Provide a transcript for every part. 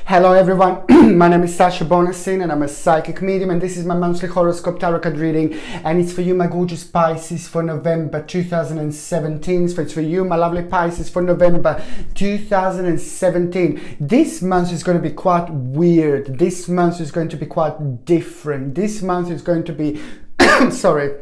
Hello everyone, my name is Sasha Bonasin and I'm a psychic medium, and this is my monthly horoscope tarot card reading, and it's for you, my gorgeous Pisces, for November 2017. So it's for you, my lovely Pisces, for November 2017. This month is going to be quite weird. This month is going to be quite different. This month is going to be sorry.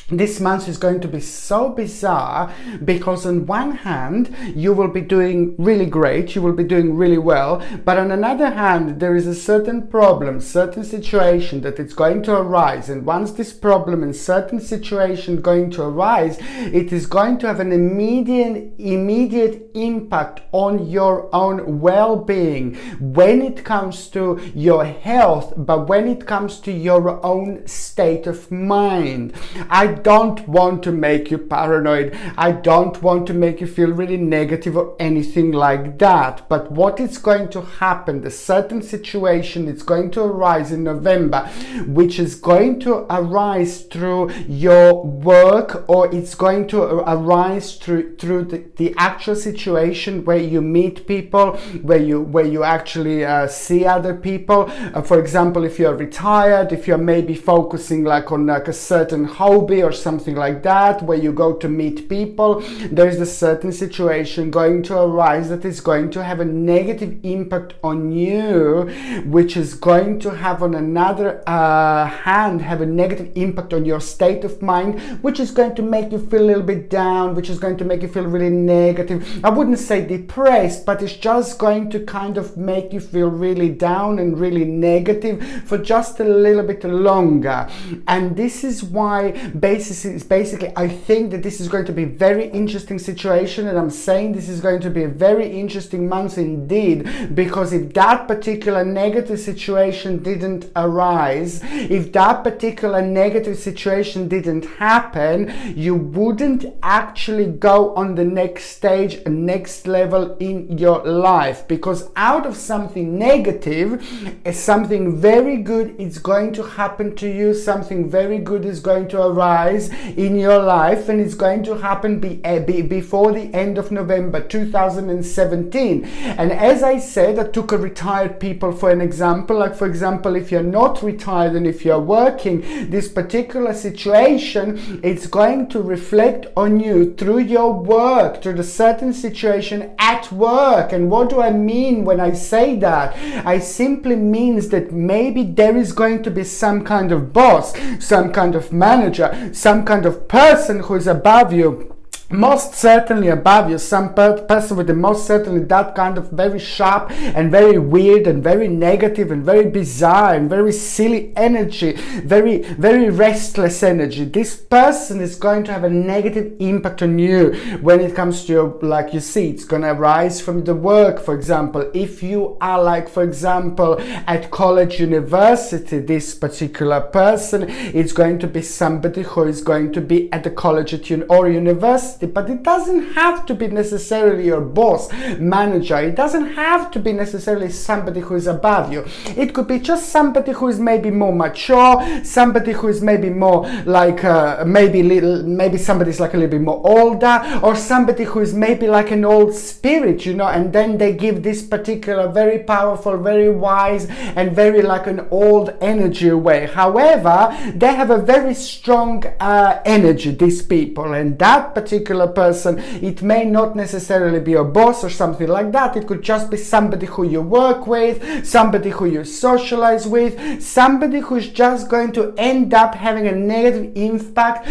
This month is going to be so bizarre because on one hand you will be doing really great, you will be doing really well, but on another hand there is a certain problem, certain situation that it's going to arise, and once this problem and certain situation going to arise, it is going to have an immediate impact on your own well-being when it comes to your health, but when it comes to your own state of mind. I don't want to make you paranoid. I don't want to make you feel really negative or anything like that. But what is going to happen, the certain situation that's going to arise in November, which is going to arise through your work, or it's going to arise through the actual situation where you meet people, where you actually see other people. For example, if you're retired, if you're maybe focusing like on like a certain hobby or something like that, where you go to meet people, there's a certain situation going to arise that is going to have a negative impact on you, which is going to have on another hand have a negative impact on your state of mind, which is going to make you feel a little bit down, which is going to make you feel really negative. I wouldn't say depressed, but it's just going to kind of make you feel really down and really negative for just a little bit longer. And this is why basically I think that this is going to be a very interesting situation, and I'm saying this is going to be a very interesting month indeed, because if that particular negative situation didn't arise, if that particular negative situation didn't happen, you wouldn't actually go on the next stage, next level in your life, because out of something negative, something very good is going to happen to you. Something very good is going to arise in your life, and it's going to happen before the end of November 2017. And as I said, I took a retired people for an example. Like, for example, if you're not retired and if you're working, this particular situation, it's going to reflect on you through your work, through the certain situation at work. And what do I mean when I say that? I simply means that maybe there is going to be some kind of boss, some kind of manager, some kind of person who is above you, most certainly above you, some person with the most certainly that kind of very sharp and very weird and very negative and very bizarre and very silly energy, very restless energy. This person is going to have a negative impact on you when it comes to your, like you see, it's going to arise from the work. For example, if you are like, for example, at college, university, this particular person, it's going to be somebody who is going to be at the college or university. But it doesn't have to be necessarily your boss, manager. It doesn't have to be necessarily somebody who is above you. It could be just somebody who is maybe more mature, somebody who is maybe more like maybe somebody's like a little bit more older, or somebody who is maybe like an old spirit, you know, and then they give this particular very powerful, very wise, and very like an old energy away. However, they have a very strong energy, these people, and that particular person, it may not necessarily be a boss or something like that. It could just be somebody who you work with, somebody who you socialize with, somebody who's just going to end up having a negative impact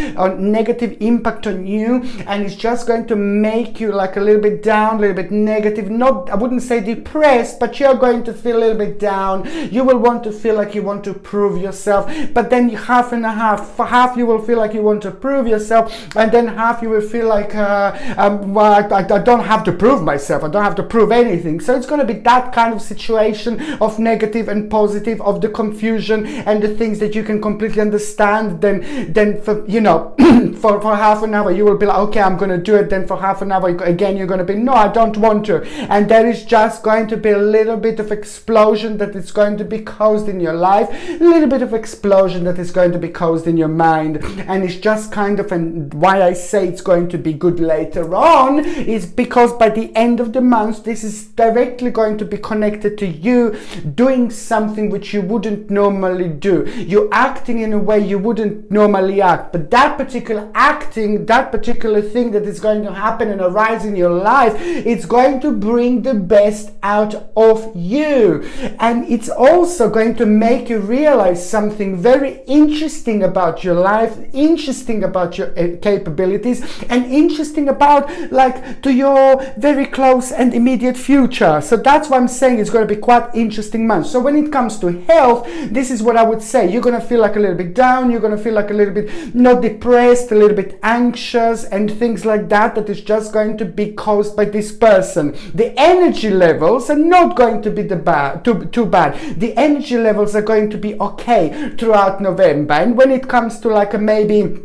on you, and it's just going to make you like a little bit down, a little bit negative. Not, I wouldn't say depressed, but you're going to feel a little bit down. You will want to feel like you want to prove yourself, but then half and a half. For half you will feel like you want to prove yourself, and then half you will feel like well, I don't have to prove myself, I don't have to prove anything. So it's going to be that kind of situation of negative and positive, of the confusion and the things that you can completely understand. Then for, you know, for half an hour you will be like, okay, I'm going to do it. Then for half an hour again you're going to be, no, I don't want to. And there is just going to be a little bit of explosion that is going to be caused in your life, a little bit of explosion that is going to be caused in your mind. And it's just kind of, and why I say it's going to be good later on is because by the end of the month, this is directly going to be connected to you doing something which you wouldn't normally do. You're acting in a way you wouldn't normally act, but that particular acting, that particular thing that is going to happen and arise in your life, it's going to bring the best out of you. And it's also going to make you realize something very interesting about your life, interesting about your capabilities, and interesting about like to your very close and immediate future. So that's why I'm saying it's going to be quite interesting month. So when it comes to health, this is what I would say. You're going to feel like a little bit down, you're going to feel like a little bit not depressed, a little bit anxious and things like that, that is just going to be caused by this person. The energy levels are not going to be too bad. The energy levels are going to be okay throughout November. And when it comes to like a maybe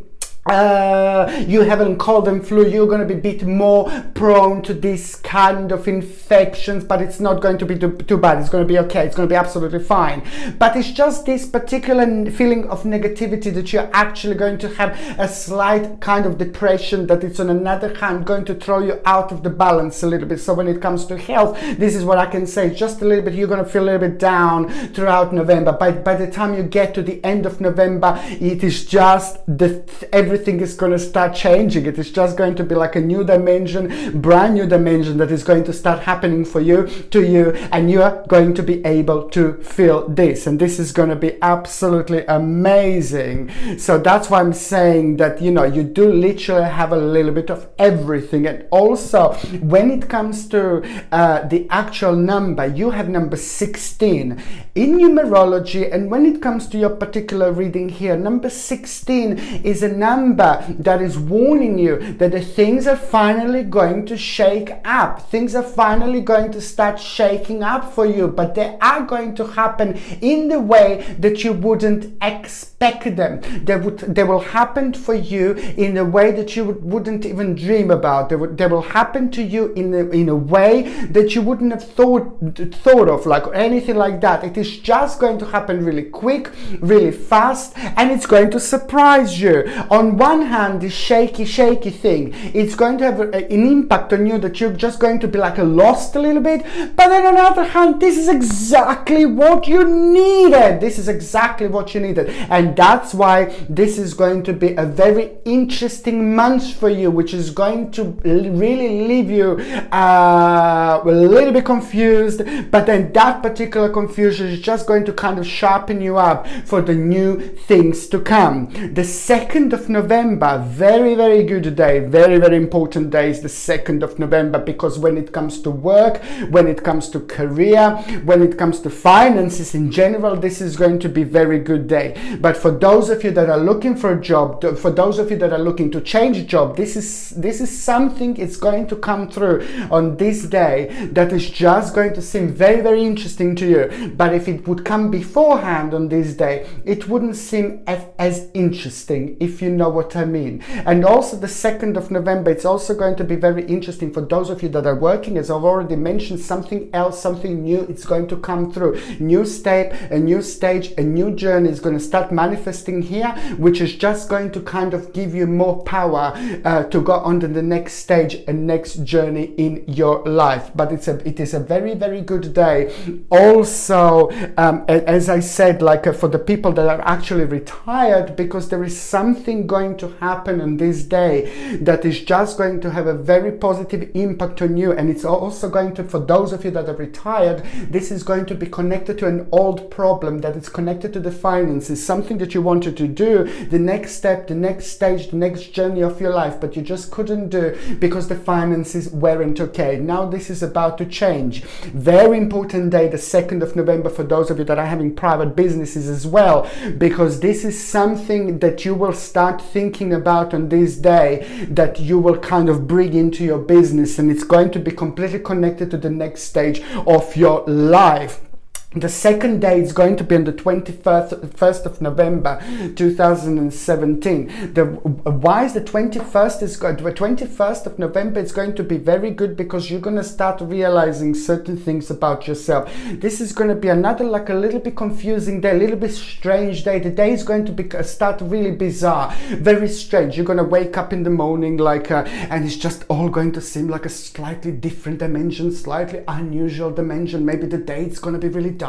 you haven't cold and flu, you're going to be a bit more prone to this kind of infections, but it's not going to be too bad. It's going to be okay. It's going to be absolutely fine. But it's just this particular feeling of negativity that you're actually going to have a slight kind of depression, that it's on another hand going to throw you out of the balance a little bit. So when it comes to health, this is what I can say. Just a little bit, you're going to feel a little bit down throughout November. By the time you get to the end of November, it is just everything is going to start changing. It is just going to be like a new dimension, brand new dimension that is going to start happening for you, to you, and you are going to be able to feel this. And this is going to be absolutely amazing. So that's why I'm saying that, you know, you do literally have a little bit of everything. And also, when it comes to the actual number, you have number 16 in numerology. And when it comes to your particular reading here, number 16 is a number that is warning you that the things are finally going to shake up. Things are finally going to start shaking up for you, but they are going to happen in the way that you wouldn't expect them. They will happen for you in a way that you wouldn't even dream about. They will happen to you in a way that you wouldn't have thought of, like, or anything like that. It is just going to happen really quick, really fast, and it's going to surprise you. On one hand, this shaky thing, it's going to have an impact on you that you're just going to be like lost a little bit. But then on the other hand, this is exactly what you needed. This is exactly what you needed. And that's why this is going to be a very interesting month for you, which is going to really leave you a little bit confused. But then that particular confusion is just going to kind of sharpen you up for the new things to come. The 2nd of November, very, very good day, very, very important day is the 2nd of November, because when it comes to work, when it comes to career, when it comes to finances in general, this is going to be very good day. But for those of you that are looking for a job, for those of you that are looking to change job, this is something it's going to come through on this day that is just going to seem very, very interesting to you. But if it would come beforehand on this day, it wouldn't seem as interesting, if you know what I mean. And also the 2nd of November, it's also going to be very interesting for those of you that are working. As I've already mentioned, something else, something new, it's going to come through. New step, a new stage, a new journey is going to start manifesting here, which is just going to kind of give you more power to go on to the next stage and next journey in your life. But it is a very, very good day. Also, as I said, like for the people that are actually retired, because there is something going to happen on this day that is just going to have a very positive impact on you. And it's also going to, for those of you that are retired, this is going to be connected to an old problem that is connected to the finances, something that you wanted to do, the next step, the next stage, the next journey of your life, but you just couldn't do because the finances weren't okay. Now this is about to change. Very important day, the 2nd of November, for those of you that are having private businesses as well, because this is something that you will start thinking about on this day, that you will kind of bring into your business, and it's going to be completely connected to the next stage of your life. The second day is going to be on the 21st of November 2017. Why is the 21st is good? The 21st of November is going to be very good because you're going to start realizing certain things about yourself. This is going to be another like a little bit confusing day, a little bit strange day. The day is going to be start really bizarre, very strange. You're going to wake up in the morning like and it's just all going to seem like a slightly different dimension, slightly unusual dimension. Maybe the day is going to be really dark.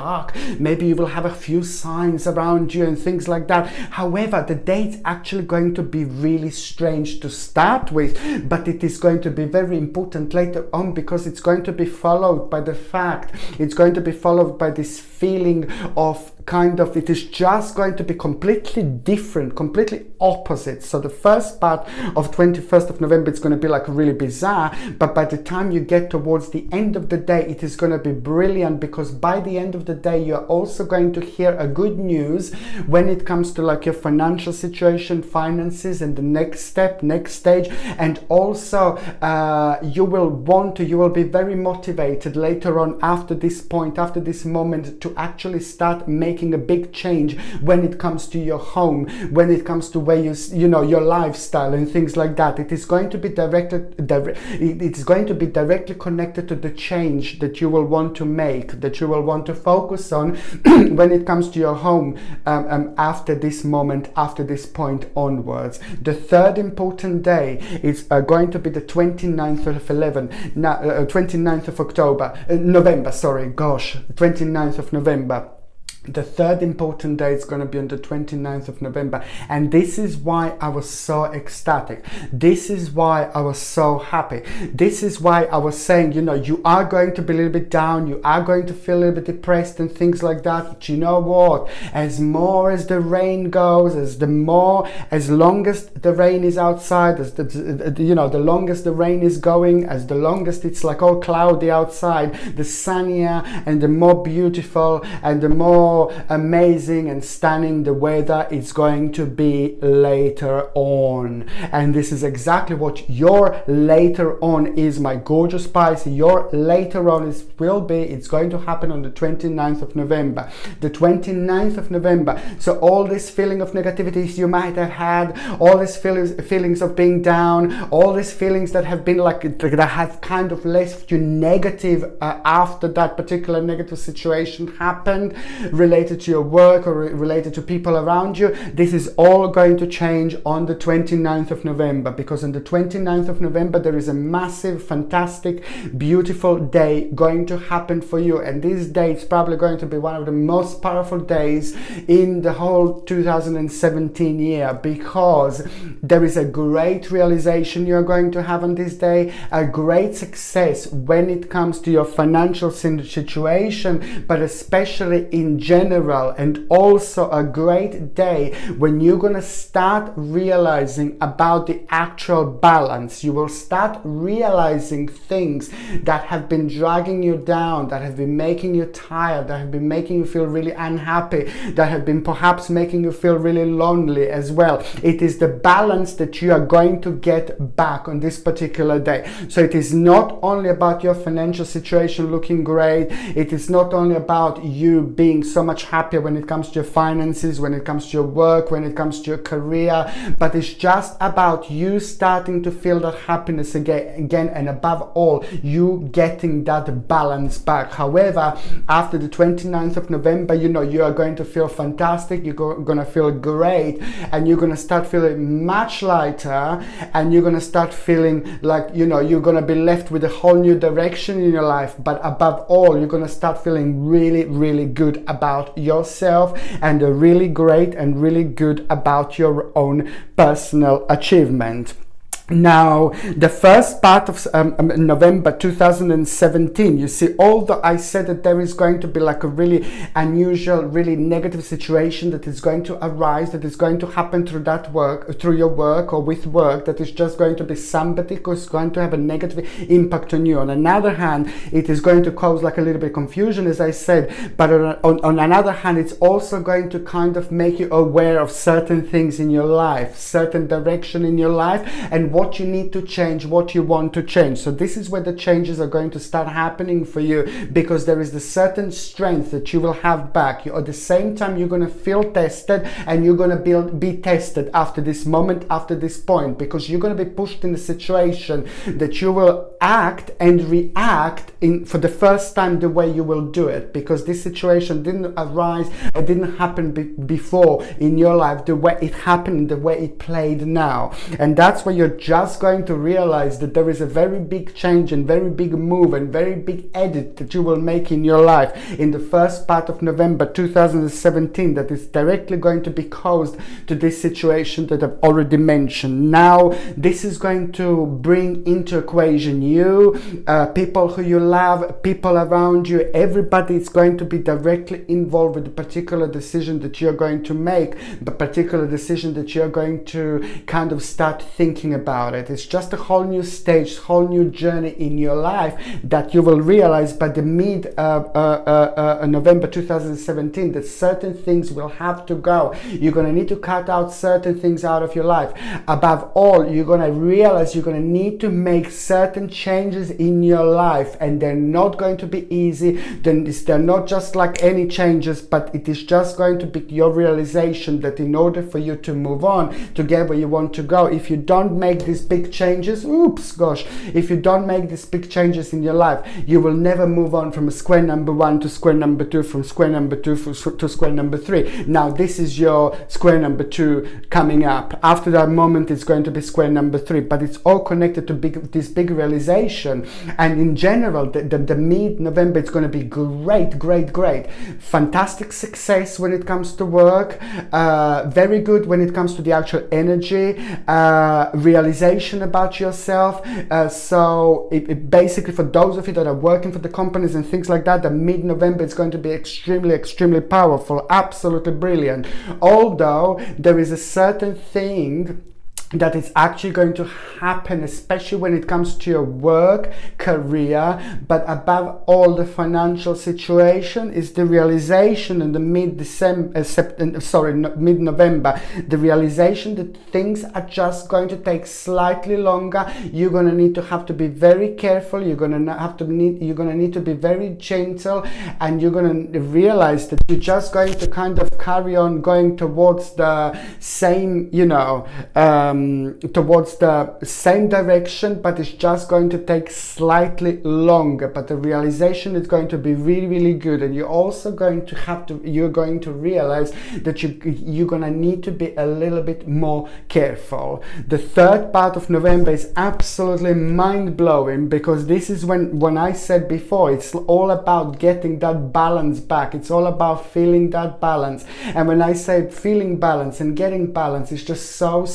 Maybe you will have a few signs around you and things like that. However, the date's actually going to be really strange to start with, but it is going to be very important later on because it's going to be followed by the fact, it's going to be followed by this feeling of kind of, it is just going to be completely different, completely opposite. So the first part of 21st of November, it's going to be like really bizarre, but by the time you get towards the end of the day, it is going to be brilliant because by the end of the day, you're also going to hear a good news when it comes to like your financial situation, finances, and the next step, next stage. And also you will be very motivated later on after this point, after this moment, to actually start making a big change when it comes to your home, when it comes to where you know your lifestyle and things like that. It is going to be it's going to be directly connected to the change that you will want to make, that you will want to focus on when it comes to your home after this moment, after this point onwards. The third important day is going to be the 29th of November, sorry, gosh, 29th of November. The third important day is going to be on the 29th of November. And this is why I was so ecstatic. This is why I was so happy. This is why I was saying, you know, you are going to be a little bit down. You are going to feel a little bit depressed and things like that. But you know what? As more as the rain goes, as long as the rain is outside, as the longest the rain is going, as the longest it's like all cloudy outside, the sunnier and the more beautiful and the more amazing and stunning the weather is going to be later on. And this is exactly what your later on is, my gorgeous Pisces. Your later on it's going to happen on the 29th of November. The 29th of November. So all this feeling of negativities you might have had, all these feelings of being down, all these feelings that have been like, that have kind of left you negative after that particular negative situation happened, related to your work or related to people around you, this is all going to change on the 29th of November, because on the 29th of November there is a massive, fantastic, beautiful day going to happen for you. And this day is probably going to be one of the most powerful days in the whole 2017 year, because there is a great realization you're going to have on this day, a great success when it comes to your financial situation, but especially in general, and also a great day when you're going to start realizing about the actual balance. You will start realizing things that have been dragging you down, that have been making you tired, that have been making you feel really unhappy, that have been perhaps making you feel really lonely as well. It is the balance that you are going to get back on this particular day. So it is not only about your financial situation looking great, it is not only about you being so much happier when it comes to your finances, when it comes to your work, when it comes to your career, but it's just about you starting to feel that happiness again, and above all, you getting that balance back. However, after the 29th of November, you know, you are going to feel fantastic, you're going to feel great, and you're going to start feeling much lighter, and you're going to start feeling like, you know, you're going to be left with a whole new direction in your life. But above all, you're going to start feeling really, really good about yourself, and really great and really good about your own personal achievement. Now, the first part of November 2017, you see, although I said that there is going to be like a really unusual, really negative situation that is going to arise, that is going to happen through your work or with work, that is just going to be somebody who's going to have a negative impact on you. On another hand, it is going to cause like a little bit of confusion, as I said, but on another hand, it's also going to kind of make you aware of certain things in your life, certain direction in your life, and what you need to change, what you want to change. So this is where the changes are going to start happening for you, because there is the certain strength that you will have back. At the same time, you're going to feel tested, and you're going to be tested after this moment, after this point, because you're going to be pushed in a situation that you will act and react in for the first time the way you will do it, because this situation didn't arise, it didn't happen before in your life the way it happened, the way it played now. And that's where you're just going to realize that there is a very big change and very big move and very big edit that you will make in your life in the first part of November 2017, that is directly going to be caused to this situation that I've already mentioned. Now this is going to bring into equation you, people who you love, people around you, everybody is going to be directly involved with the particular decision that you're going to make, the particular decision that you're going to kind of start thinking about it. It's just a whole new stage, whole new journey in your life that you will realize by the mid November 2017 that certain things will have to go. You're going to need to cut out certain things out of your life. Above all, you're going to realize you're going to need to make certain changes in your life, and they're not going to be easy. They're not just like any changes, but it is just going to be your realization that in order for you to move on to get where you want to go, if you don't make these big changes, if you don't make these big changes in your life, you will never move on from square number 1 to square number 2, from square number 2 to square number 3. Now this is your square number 2 coming up. After that moment, it's going to be square number 3, but it's all connected to this big realization. And in general, the mid-November, it's going to be great. Fantastic success when it comes to work, very good when it comes to the actual energy, realization about yourself. So basically, for those of you that are working for the companies and things like that, the mid-November is going to be extremely powerful, absolutely brilliant. Although there is a certain thing that is actually going to happen, especially when it comes to your work, career, but above all the financial situation, is the realization in the mid-November, the realization that things are just going to take slightly longer. You're going to have to be very careful. You're going to need to be very gentle, and you're going to realize that you're just going to kind of carry on going towards the same, towards the same direction, but it's just going to take slightly longer. But the realization is going to be really good, and you're also going to realize that you're going to need to be a little bit more careful. The third part of November is absolutely mind-blowing, because this is when I said before, it's all about getting that balance back. It's all about feeling that balance. And when I say feeling balance and getting balance, it's just so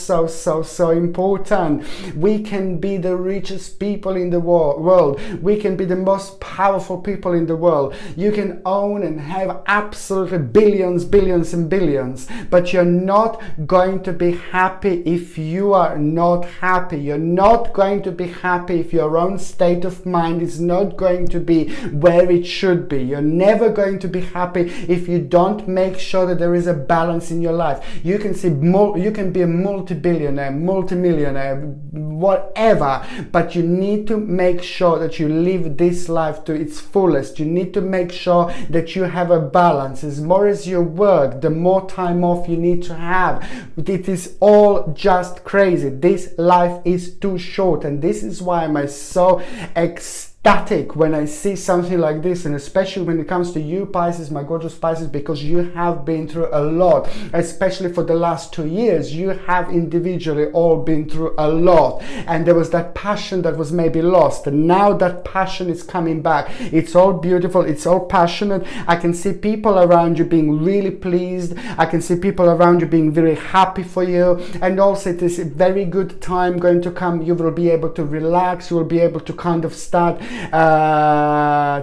important. We can be the richest people in the world. We can be the most powerful people in the world. You can own and have absolutely billions and billions, but you're not going to be happy if you are not happy. You're not going to be happy if your own state of mind is not going to be where it should be. You're never going to be happy if you don't make sure that there is a balance in your life. You can be a multi-billionaire, multi-millionaire, whatever, but you need to make sure that you live this life to its fullest. You need to make sure that you have a balance. As more as you work, the more time off you need to have. It is all just crazy. This life is too short, and this is why I'm so ecstatic when I see something like this, and especially when it comes to you, Pisces, my gorgeous Pisces, because you have been through a lot, especially for the last 2 years. You have individually all been through a lot, and there was that passion that was maybe lost, and now that passion is coming back. It's all beautiful, it's all passionate. I can see people around you being really pleased. I can see people around you being very happy for you, and also it is a very good time going to come. You will be able to relax. You will be able to kind of start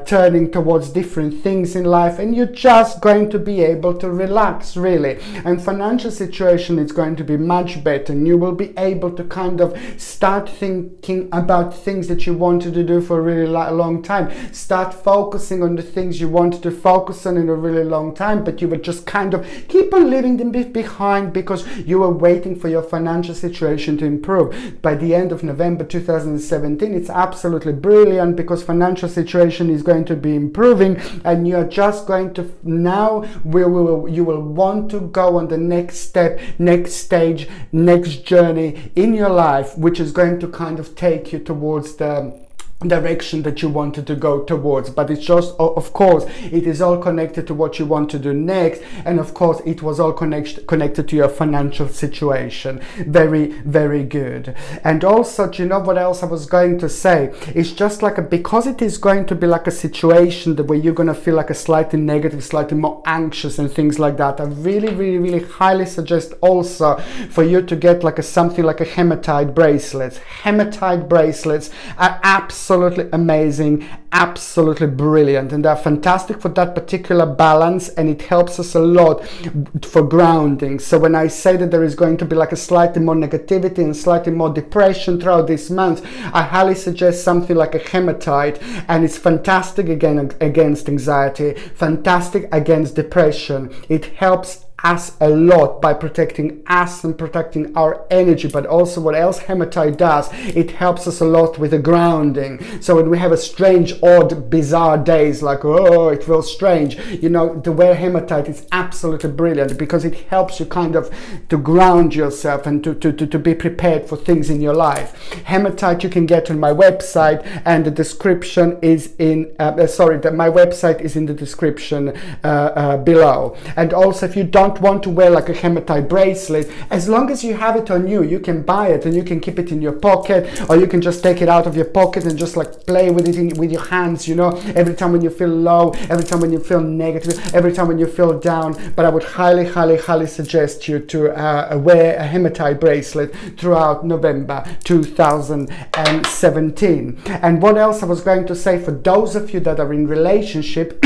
turning towards different things in life, and you're just going to be able to relax, really. And financial situation is going to be much better, and you will be able to kind of start thinking about things that you wanted to do for a really long time. Start focusing on the things you wanted to focus on in a really long time, but you would just kind of keep on leaving them behind because you were waiting for your financial situation to improve. By the end of November 2017, it's absolutely brilliant because financial situation is going to be improving, and you're just going to now you will want to go on the next step, next stage, next journey in your life, which is going to kind of take you towards the direction that you wanted to go towards. But it's just, of course, it is all connected to what you want to do next, and of course it was all connected to your financial situation. Very, very good. And also, do you know what else I was going to say? It's just like because it is going to be like a situation that where you're going to feel like a slightly negative, slightly more anxious and things like that. I really, really, really highly suggest also for you to get like something like a hematite bracelets. Hematite bracelets are absolutely amazing, absolutely brilliant, and they're fantastic for that particular balance, and it helps us a lot for grounding. So when I say that there is going to be like a slightly more negativity and slightly more depression throughout this month, I highly suggest something like a hematite, and it's fantastic again against anxiety, fantastic against depression. It helps us a lot by protecting us and protecting our energy. But also what else hematite does, it helps us a lot with the grounding. So when we have a strange, odd, bizarre days, like, oh, it feels strange, you know, to wear hematite is absolutely brilliant because it helps you kind of to ground yourself and to be prepared for things in your life. Hematite you can get on my website, and the description is in my website is in the description below. And also, if you don't want to wear like a hematite bracelet, as long as you have it on you, you can buy it and you can keep it in your pocket, or you can just take it out of your pocket and just like play with it with your hands, you know, every time when you feel low, every time when you feel negative, every time when you feel down. But I would highly, highly, highly suggest you to wear a hematite bracelet throughout November 2017. And what else I was going to say, for those of you that are in relationship,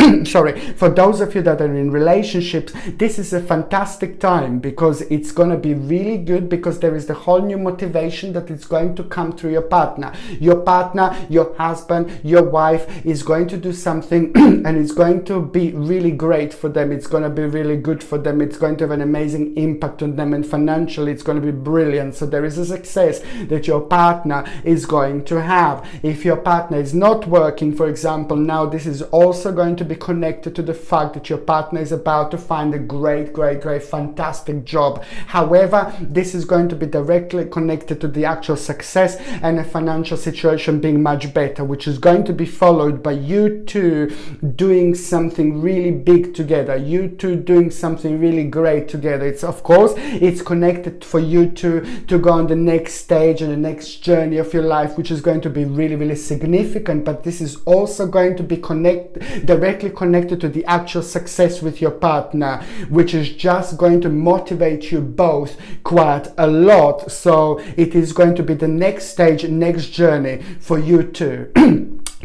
for those of you that are in relationships, this is a fantastic time because it's going to be really good, because there is the whole new motivation that is going to come through your partner. Your partner, your husband, your wife is going to do something and it's going to be really great for them. It's going to be really good for them. It's going to have an amazing impact on them, and financially it's going to be brilliant. So there is a success that your partner is going to have. If your partner is not working, for example, now this is also going to be connected to the fact that your partner is about to find a great, fantastic job. However, this is going to be directly connected to the actual success and a financial situation being much better, which is going to be followed by you two doing something really big together, you two doing something really great together. It's, of course, it's connected for you to go on the next stage and the next journey of your life, which is going to be really, really significant. But this is also going to be directly connected to the actual success with your partner, which is just going to motivate you both quite a lot. So it is going to be the next stage, next journey for you two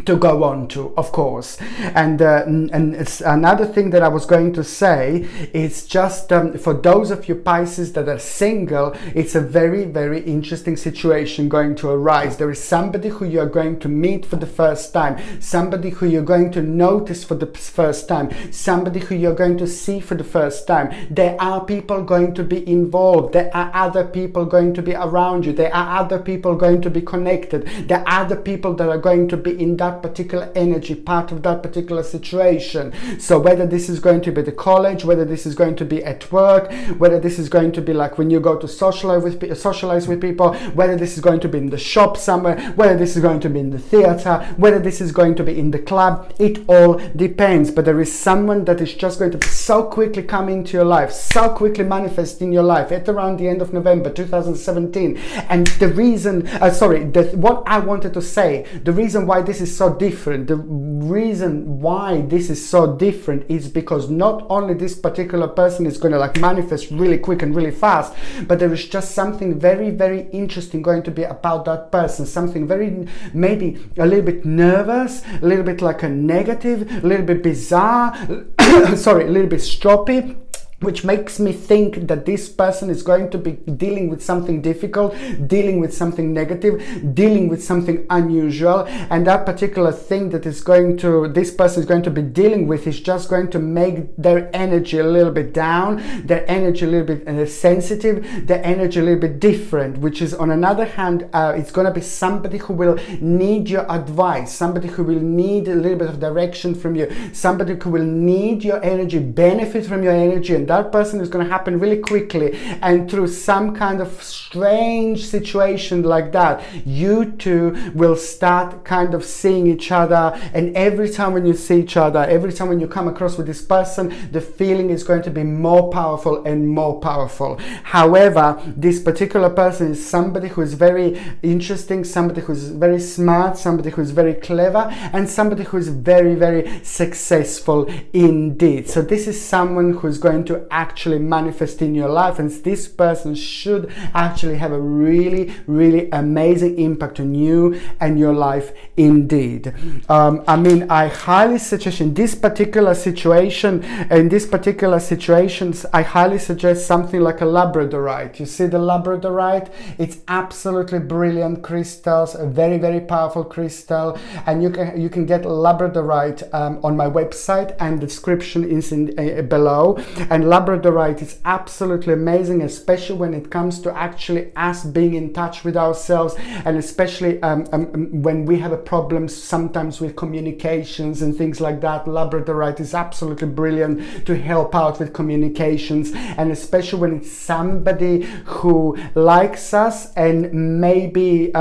to go on to, of course. And it's another thing that I was going to say is just for those of you Pisces that are single, it's a very, very interesting situation going to arise. There is somebody who you are going to meet for the first time, somebody who you're going to notice for the first time, somebody who you're going to see for the first time. There are people going to be involved, there are other people going to be around you, there are other people going to be connected, there are other people that are going to be in that particular energy, part of that particular situation. So whether this is going to be the college, whether this is going to be at work, whether this is going to be like when you go to socialize with people, whether this is going to be in the shop somewhere, whether this is going to be in the theater, whether this is going to be in the club, it all depends. But there is someone that is just going to so quickly come into your life, so quickly manifest in your life at around the end of November 2017. And the reason, what I wanted to say, the reason why this is so different. The reason why this is so different is because not only this particular person is going to like manifest really quick and really fast, but there is just something very, very interesting going to be about that person. Something very, maybe a little bit nervous, a little bit like a negative, a little bit bizarre, sorry, a little bit stroppy, which makes me think that this person is going to be dealing with something difficult, dealing with something negative, dealing with something unusual, and that particular thing that is going to, this person is going to be dealing with is just going to make their energy a little bit down, their energy a little bit sensitive, their energy a little bit different, which is on another hand, it's going to be somebody who will need your advice, somebody who will need a little bit of direction from you, somebody who will need your energy, benefit from your energy, and that person is going to happen really quickly, and through some kind of strange situation like that, you two will start kind of seeing each other, and every time when you see each other, every time when you come across with this person, the feeling is going to be more powerful and more powerful. However, this particular person is somebody who is very interesting, somebody who is very smart, somebody who is very clever, and somebody who is very, very successful indeed. So this is someone who is going to actually manifest in your life, and this person should actually have a really, really amazing impact on you and your life indeed. I mean, I highly suggest in this particular situation, I highly suggest something like a labradorite. You see the labradorite? It's absolutely brilliant crystals, a very, very powerful crystal, and you can get labradorite on my website, and the description is below. And labradorite is absolutely amazing, especially when it comes to actually us being in touch with ourselves, and especially when we have a problem sometimes with communications and things like that. Labradorite is absolutely brilliant to help out with communications, and especially when it's somebody who likes us, and maybe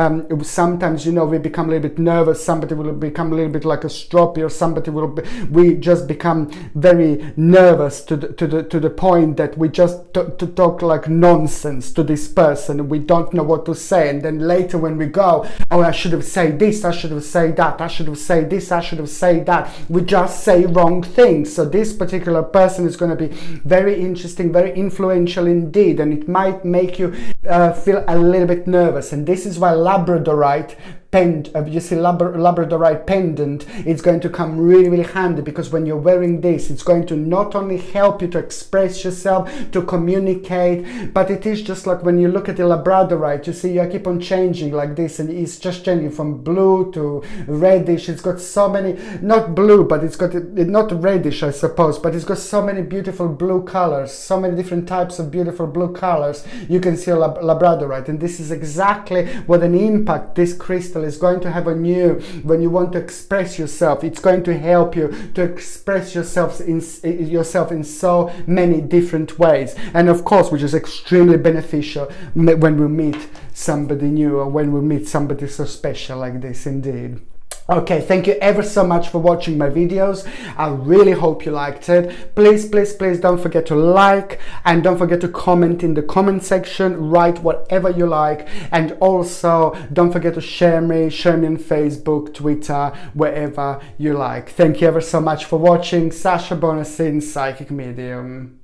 sometimes, you know, we become a little bit nervous, somebody will become a little bit like a stroppy, or somebody will be, we just become very nervous to the point that we just talk like nonsense to this person. We don't know what to say, and then later when we go, oh, I should have said this, I should have said that, I should have said this, I should have said that, we just say wrong things. So this particular person is going to be very interesting, very influential indeed, and it might make you feel a little bit nervous. And this is why labradorite labradorite pendant, it's going to come really, really handy, because when you're wearing this, it's going to not only help you to express yourself, to communicate, but it is just like when you look at the labradorite, you see, you keep on changing like this, and it's just changing from blue to reddish. It's got so many, not blue, but it's got, not reddish, I suppose, but it's got so many beautiful blue colors, so many different types of beautiful blue colors. You can see a labradorite, and this is exactly what an impact this crystal is going to have on you when you want to express yourself. It's going to help you to express yourself in so many different ways, and of course, which is extremely beneficial when we meet somebody new, or when we meet somebody so special like this indeed. Okay, thank you ever so much for watching my videos. I really hope you liked it. Please, please, please don't forget to like, and don't forget to comment in the comment section. Write whatever you like, and also don't forget to share me on Facebook, Twitter, wherever you like. Thank you ever so much for watching. Sasha Bonasin, Psychic Medium.